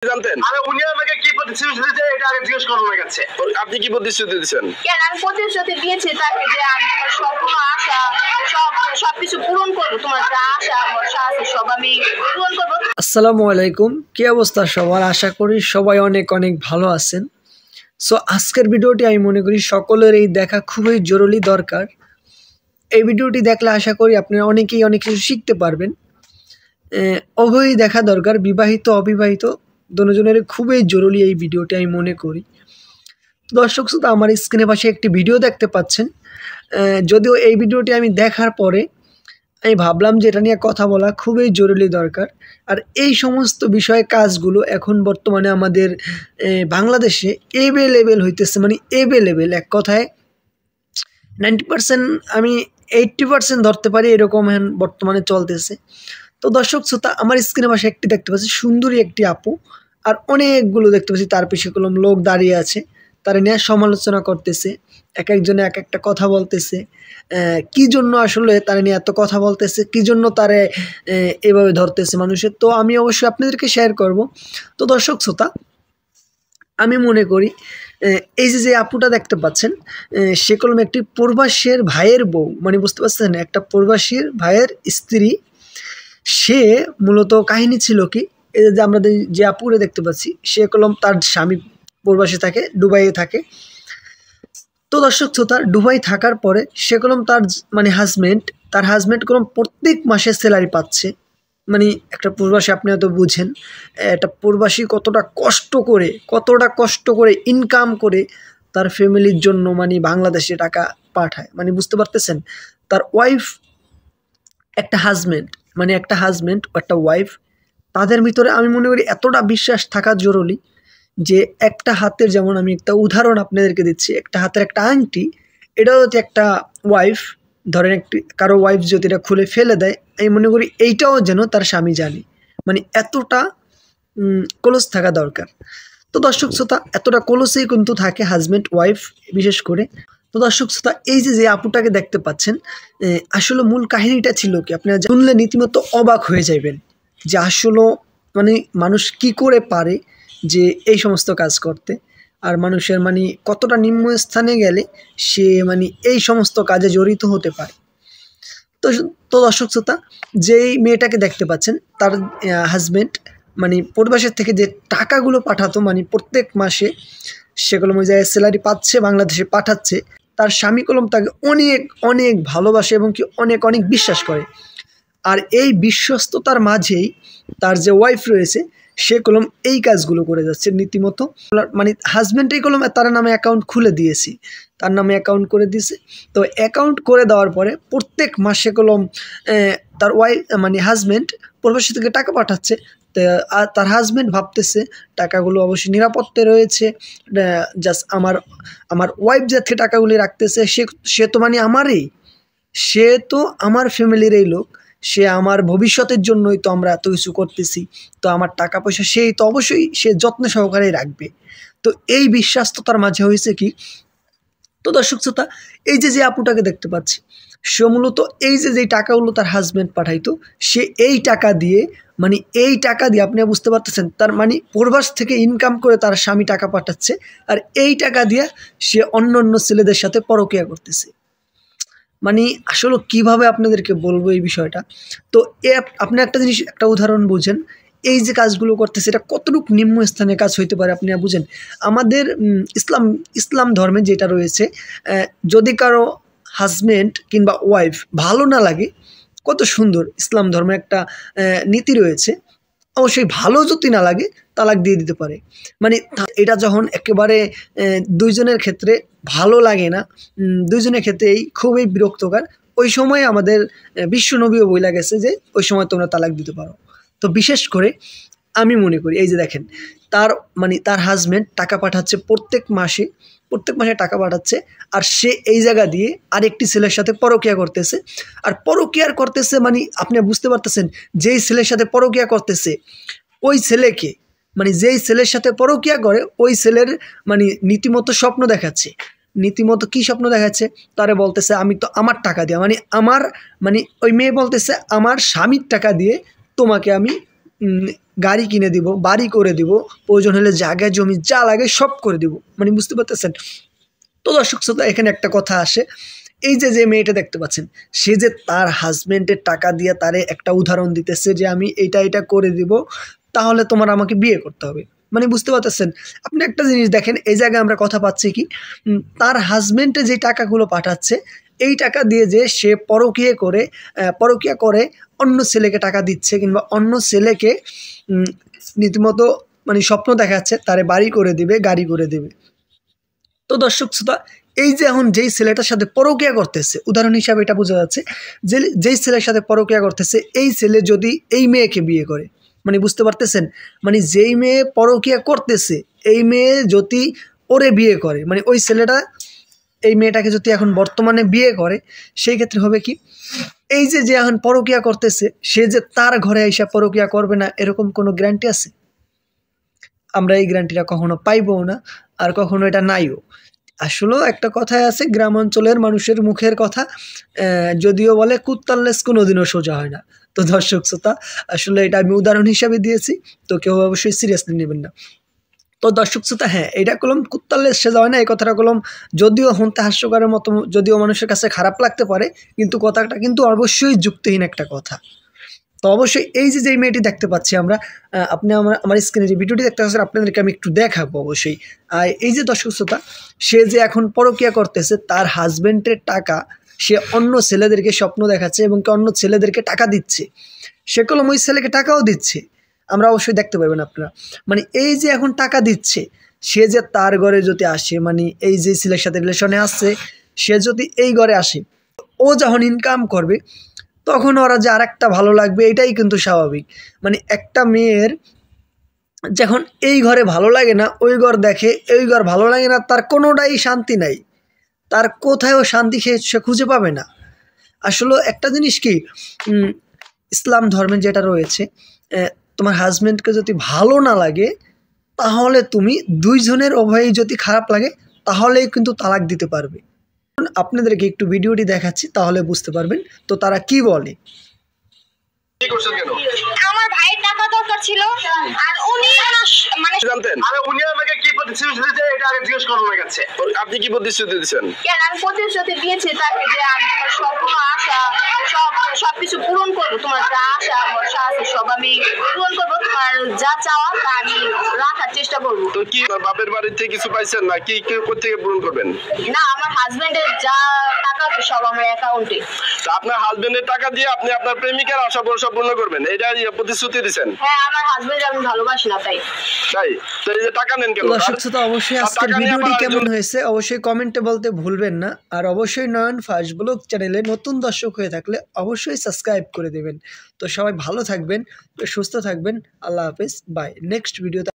জানতেন? উনি আমাকে কি প্রতিশ্রুতি দিয়েছে এটা আগে জিজ্ঞেস করুন আমার কাছে। আপনি কি প্রতিশ্রুতি দিয়েছেন? কেন আমি প্রতিশ্রুতি দিয়েছি তাকে যে আমি তোমার সম্পূর্ণ আশা সবকিছু পূরণ করবো, তোমার যা আশা ভরসা আছে সব আমি পূরণ করবো। আসসালামু আলাইকুম, কি অবস্থা সবার? আশা করি সবাই অনেক অনেক ভালো আছেন। সো আজকের ভিডিওটি আমি মনে করি সকলের এই দেখা খুবই জরুরি দরকার। এই ভিডিওটি দেখলে আশা করি আপনারা অনেকেই অনেক কিছু শিখতে পারবেন। উভয়ই দেখা দরকার, বিবাহিত অবিবাহিত দুজনের খুবই জরুরি এই ভিডিওটি আমি মনে করি। দর্শক শ্রোতা, আমার স্ক্রিনের পাশে একটি ভিডিও দেখতে পাচ্ছেন। যদিও এই ভিডিওটি আমি দেখার পরে আমি ভাবলাম যে এটা নিয়ে কথা বলা খুবই জরুরি দরকার। আর এই সমস্ত বিষয়ে কাজগুলো এখন বর্তমানে আমাদের বাংলাদেশে এভেলেবেল হইতেছে, মানে এভেলেবেল, এক কথায় 90%, আমি 80% ধরতে পারি, এরকম বর্তমানে চলতেছে। তো দর্শক শ্রোতা, আমার স্ক্রিনের পাশে একটি দেখতে পাচ্ছি সুন্দরী একটি আপু, আর অনেকগুলো দেখতে পাচ্ছি তার পিছিয়ে কলম লোক দাঁড়িয়ে আছে, তারা নিয়ে সমালোচনা করতেছে, এক একজনে এক একটা কথা বলতেছে। কি জন্য আসলে তারা নিয়ে এত কথা বলতেছে, কি জন্য তারা এভাবে ধরতেছে মানুষের, তো আমি অবশ্যই আপনাদেরকে শেয়ার করব। তো দর্শক শ্রোতা, আমি মনে করি এই যে আপুটা দেখতে পাচ্ছেন, সে কলম একটি প্রবাসীর ভাইয়ের বউ, মানে বুঝতে পারছেন, একটা প্রবাসীর ভাইয়ের স্ত্রী। সে মূলত কাহিনী ছিল কি, এই যে আমরা যে আপুরে দেখতে পাচ্ছি, সে কলম তার স্বামী প্রবাসী থাকে, দুবাইয়ে থাকে। তো দর্শক শ্রোতা, দুবাই থাকার পরে সে কলম তার মানে তার হাজব্যান্ড কলম প্রত্যেক মাসে স্যালারি পাচ্ছে। মানে একটা প্রবাসী, আপনি হয়তো বুঝেন একটা প্রবাসী কতটা কষ্ট করে ইনকাম করে তার ফ্যামিলির জন্য মানে বাংলাদেশে টাকা পাঠায়, মানে বুঝতে পারতেছেন। তার ওয়াইফ, একটা হাজব্যান্ড একটা ওয়াইফ, তাদের ভিতরে আমি মনে করি এতটা বিশ্বাস থাকা জরুরি যে একটা হাতের, যেমন আমি একটা উদাহরণ আপনাদেরকে দিচ্ছি, একটা হাতের একটা আংটি, এটাও যদি একটা ওয়াইফ ধরেন, কারো ওয়াইফ যদি এটা খুলে ফেলে দেয়, আমি মনে করি এইটাও যেন তার স্বামী জানে, মানে এতটা ক্লোজ থাকা দরকার। তো দর্শক শ্রোতা, এতটা ক্লোজেই কিন্তু থাকে হাজব্যান্ড ওয়াইফ বিশেষ করে। তো দর্শক শ্রোতা, এই যে আপুটাকে দেখতে পাচ্ছেন, আসলে মূল কাহিনীটা ছিল কি, আপনারা শুনলে রীতিমতো অবাক হয়ে যাবেন যে আসলে মানে মানুষ কি করে পারে যে এই সমস্ত কাজ করতে, আর মানুষের মানে কতটা নিম্ন স্থানে গেলে সে মানে এই সমস্ত কাজে জড়িত হতে পারে। তো দর্শক শ্রোতা, যেই মেয়েটাকে দেখতে পাচ্ছেন, তার হাজব্যান্ড মানে প্রবাসের থেকে যে টাকাগুলো পাঠাতো, মানে প্রত্যেক মাসে সেগুলো অনুযায়ী স্যালারি পাচ্ছে, বাংলাদেশে পাঠাচ্ছে, তার স্বামী কলম তাকে অনেক অনেক ভালোবাসে এবং কি অনেক অনেক বিশ্বাস করে। আর এই বিশ্বস্ততার মাঝেই তার যে ওয়াইফ রয়েছে, সে কলম এই কাজগুলো করে যাচ্ছে রীতিমতো। মানে হাজব্যান্ড এই কলম তার নামে অ্যাকাউন্ট খুলে দিয়েছি, তার নামে অ্যাকাউন্ট করে দিয়েছে। তো অ্যাকাউন্ট করে দেওয়ার পরে প্রত্যেক মাসে কলম তার ওয়াইফ মানে হাজব্যান্ড প্রবাসী থেকে টাকা পাঠাচ্ছে। তার হাজব্যান্ড ভাবতেছে টাকাগুলো অবশ্যই নিরাপত্তায় রয়েছে, জাস্ট আমার ওয়াইফ যাতে টাকাগুলি রাখতেছে, সে তো মানে আমারই, সে তো আমার ফ্যামিলিরই লোক, সে আমার ভবিষ্যতের জন্যই তো আমরা এত কিছু করতেছি, তো আমার টাকা পয়সা সেই তো অবশ্যই সে যত্ন সহকারেই রাখবে। তো এই বিশ্বাস্ততার মাঝে হয়েছে কি, তো দর্শক শ্রোতা, এই যে আপুটাকে দেখতে পাচ্ছি, সে মূলত এই যে টাকাগুলো তার হাজব্যান্ড পাঠাইতো, সে এই টাকা দিয়ে আপনি বুঝতে পারতেছেন, তার মানে প্রবাস থেকে ইনকাম করে তার স্বামী টাকা পাঠাচ্ছে, আর এই টাকা দিয়ে সে অন্য ছেলেদের সাথে পরকীয়া করতেছে। মানে আসলে কিভাবে আপনাদেরকে বলবো এই বিষয়টা। তো আপনি একটা জিনিস, একটা উদাহরণ বুঝেন, এই যে কাজগুলো করতেছে এটা কতটুকু নিম্ন স্থানে কাজ হইতে পারে আপনি বুঝেন। আমাদের ইসলাম ধর্মে যেটা রয়েছে, যদি কারো হাজব্যান্ড কিংবা ওয়াইফ ভালো না লাগে, কত সুন্দর ইসলাম ধর্মে একটা নীতি রয়েছে, অবশ্যই ভালো যদি না লাগে তালাক দিয়ে দিতে পারে। মানে এটা যখন একেবারে দুইজনের ক্ষেত্রে ভালো লাগে না, দুইজনের ক্ষেত্রেই খুবই বিরক্তকর, ওই সময় আমাদের বিশ্বনবীও বইলা গেছে যে ওই সময় তোমরা তালাক দিতে পারো। তো বিশেষ করে আমি মনে করি, এই যে দেখেন, তার হাজব্যান্ড টাকা পাঠাচ্ছে প্রত্যেক মাসে টাকা পাঠাচ্ছে, আর সে এই জায়গা দিয়ে আরেকটি ছেলের সাথে পরকীয়া করতেছে। আর পরকীয়ার করতেছে মানে আপনি বুঝতে পারতেছেন, যেই ছেলের সাথে পরকীয়া করতেছে ওই ছেলেকে, মানে যেই ছেলের সাথে পরকীয়া করে ওই ছেলের মানে নীতিমতো স্বপ্ন দেখাচ্ছে। নীতিমতো কি স্বপ্ন দেখাচ্ছে, তারে বলতেছে আমি তো আমার টাকা দিয়ে, মানে ওই মেয়ে বলতেছে আমার স্বামীর টাকা দিয়ে তোমাকে আমি গাড়ি কিনে দিব, বাড়ি করে দিব, প্রয়োজন হলে জায়গা জমি যা লাগে সব করে দিব, মানে বুঝতে পারতেছেন। তো দর্শক শ্রোতা এখানে একটা কথা আসে, এই যে মেয়েটা দেখতে পাচ্ছেন, সে যে তার হাজবেন্ডের টাকা দিয়ে তারে একটা উদাহরণ দিতেছে যে আমি এটা করে দিব, তাহলে তোমার আমাকে বিয়ে করতে হবে, মানে বুঝতে পারতেছেন। আপনি একটা জিনিস দেখেন, এই জায়গায় আমরা কথা পাচ্ছি কি, তার হাজবেন্ডে যে টাকাগুলো পাঠাচ্ছে, এই টাকা দিয়ে যে সে পরকীয়া করে অন্য ছেলেকে টাকা দিচ্ছে, কিংবা অন্য ছেলেকে রীতিমতো মানে স্বপ্ন দেখাচ্ছে তারে বাড়ি করে দিবে, গাড়ি করে দিবে। তো দর্শক শ্রোতা, এই যে এখন যেই ছেলেটার সাথে পরকীয়া করতেছে, উদাহরণ হিসাবে এটা বোঝা যাচ্ছে যে যেই ছেলের সাথে পরকীয়া করতেছে, এই ছেলে যদি এই মেয়েকে বিয়ে করে, মানে বুঝতে পারতেছেন, মানে যেই মেয়ে পরকীয়া করতেছে এই মেয়ে যদি ওরে বিয়ে করে, মানে ওই ছেলেটা এই মেয়েটাকে যদি এখন বর্তমানে বিয়ে করে, সেই ক্ষেত্রে হবে কি, এই যে এখন পরকীয়া করতেছে সে যে তার ঘরে আইসা পরকীয়া করবে না, এরকম কোনো গ্যারান্টি আছে? আমরা এই গ্যারান্টিটা কখনো পাইবো না, আর কখনো এটা নাইও। আসলেও একটা কথাই আছে, গ্রাম অঞ্চলের মানুষের মুখের কথা, যদিও বলে কুত্তার লেজ কোনোদিনও সোজা হয় না। তো দর্শক শ্রোতা, আসলে এটা আমি উদাহরণ হিসাবে দিয়েছি, তো কেউ অবশ্যই সিরিয়াসলি নেবেন না। তো দর্শক শ্রোতা, হ্যাঁ, এটা কলম কুত্তার লেজ সোজা হয় না, এই কথাটা কলম যদিও হন্তে হাস্যকরের মতো, যদিও মানুষের কাছে খারাপ লাগতে পারে, কিন্তু কথাটা কিন্তু অবশ্যই যুক্তিহীন একটা কথা। তো অবশ্যই এই যে মেয়েটি দেখতে পাচ্ছি আমরা, আপনি আমার স্ক্রিনে যে ভিডিওটি দেখতে পাচ্ছেন, আপনাদেরকে আমি একটু দেখাবো অবশ্যই। এই যে দর্শক শ্রোতা, সে যে এখন পরকীয়া করতেছে, তার হাজবেন্ডের টাকা সে অন্য ছেলেদেরকে স্বপ্ন দেখাচ্ছে এবং অন্য ছেলেদেরকে টাকা দিচ্ছে, সে কলম ওই ছেলেকে টাকাও দিচ্ছে, আমরা অবশ্যই দেখতে পাবেন আপনারা। মানে এই যে এখন টাকা দিচ্ছে, সে যে তার ঘরে যদি আসে, মানে এই যে ছেলের সাথে রিলেশনে আসছে, সে যদি এই ঘরে আসে, ও যখন ইনকাম করবে তখন ওরা যে আর একটা ভালো লাগবে, এটাই কিন্তু স্বাভাবিক। মানে একটা মেয়ের যখন এই ঘরে ভালো লাগে না, ওই ঘর দেখে, এই ঘর ভালো লাগে না, তার কোনোটাই শান্তি নাই, তার কোথায়ও শান্তি সে খুঁজে পাবে না। আসলে একটা জিনিস কি, ইসলাম ধর্মে যেটা রয়েছে, তোমার হাজব্যান্ডকে যদি ভালো না লাগে, তাহলে তুমি দুইজনের উভয়ই যদি খারাপ লাগে, তাহলেই কিন্তু তালাক দিতে পারবে। আপনাদেরকে একটু ভিডিওটি দেখাচ্ছি, তাহলে বুঝতে পারবেন তো তারা কি বলে। কি করছেন কেন? আমার ভাইয়ের টাকা দরকার ছিল, আর উনি মানে জানতেন? আরে উনি আমাকে কি প্রতিশ্রুতি দিয়েছে এটা আগে জিজ্ঞেস করুন আমার কাছে। আপনি কি প্রতিশ্রুতি দিয়েছেন? কেন, আমি প্রতিশ্রুতি দিয়েছি তাকে যে আমি তোমার স্বপ্ন আশা সবকিছু পূরণ করবো, তোমার যা আশা ভরসা আছে সব আমি পূরণ করবো, তোমার যা চাওয়া তা আমি রাখার চেষ্টা করবো। তো কি বাপের বাড়িতে কিছু পাইছেন না কি কোথেকে পূরণ করবেন? না, আমার হাজবেন্ডের যা টাকা আছে সব আমার অ্যাকাউন্টে। তো আপনার হাজবেন্ডের টাকা দিয়ে আপনি আপনার প্রেমিকার আশা ভরসা পূর্ণ করবেন, এটা প্রতিশ্রুতি দিয়েছেন? হ্যাঁ, আমার হাজবেন্ড আমি ভালোবাসি না তাই। তো এই যে টাকা নেন কেন? দর্শক শ্রোতা, অবশ্যই আজকের ভিডিওটি কেমন হয়েছে অবশ্যই কমেন্টে বলতে ভুলবেন না, আর অবশ্যই নয়ন ফার্স্ট ব্লগ চ্যানেলে নতুন দর্শক হয়ে থাকলে অবশ্যই সাবস্ক্রাইব করে দেবেন। তো সবাই ভালো থাকবেন, সুস্থ থাকবেন, আল্লাহ হাফেজ, বাই। নেক্সট ভিডিওতে